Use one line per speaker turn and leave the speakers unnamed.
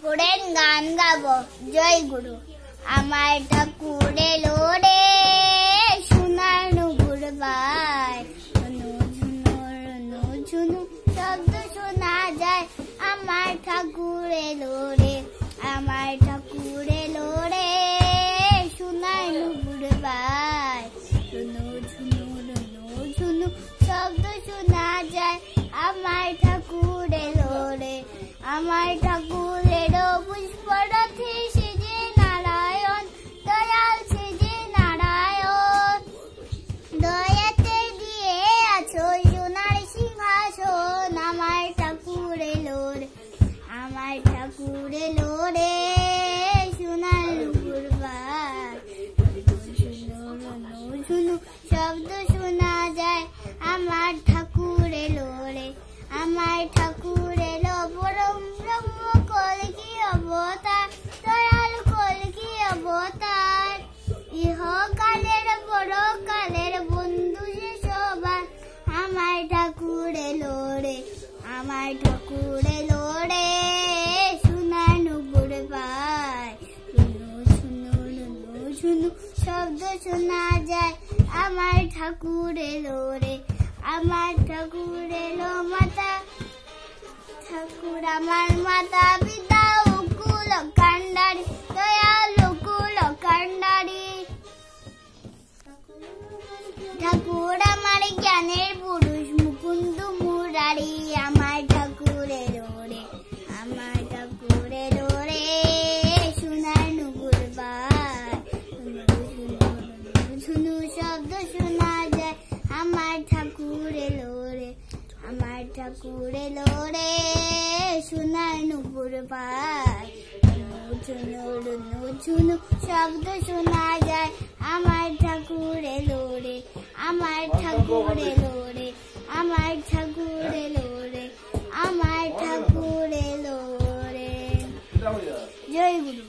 ঠাকুরের গান গাবো। জয় গুরু। আমার ঠাকুর এলো রে, সোনার নুপুর পায়, রুনু ঝুনু রুনু ঝুনু শব্দ শোনা যায়। আমার ঠাকুর এলো রে, আমার ঠাকুর এলো রে, সোনার নুপুর পায়, রুনু ঝুনু ঝুনু শব্দ শোনা যায়। আমার ঠাকুর এলো রে, আমার ঠাকুর এলো পুষ্পরথে সেজে নারায়ণ, দয়াল সেজে নারায়ণ, দয়াতে দিয়ে আছো সোনার সিংহাসন। আমার ঠাকুর এলো রে, আমার ঠাকুর এলো রে, সোনার নুপুর পায়, রুনু ঝুনু শব্দ শোনা যায়। আমার ঠাকুর এলো রে, আমার ঠাকুর এলো পরম ব্রহ্ম কলকি অবতার, দয়াল কলকি অবতার, ইহকালের পরকালের বন্ধু যে সবার। আমার ঠাকুর এলো রে, আমার ঠাকুর এলো রে, সোনার নুপুর পায়, রুনু ঝুনু শব্দ শোনা যায়। আমার ঠাকুর এলো রে, আমার ঠাকুর এলো মাতা, ঠাকুর আমার মাতা পিতা উকুল কান্ডারি, দয়াল উকুল কান্ডারি, ঠাকুর আমার জ্ঞানের পুরুষ মুকুন্দ মুরারি। আমার ঠাকুর এলো রে, আমার ঠাকুর এলো রে, সোনার নুপুর পায়, ঝুনু শব্দ শোনা যায়। আমার ঠাকুর এলো রে, আমার ঠাকুর এলো রে, সোনার নুপুর পায়, রুনু ঝুনু শব্দ শোনা যায়। আমার ঠাকুর এলো রে, আমার ঠাকুর এলো রে, আমার ঠাকুর এলো রে, আমার ঠাকুর এলো রে। জয় গুরু।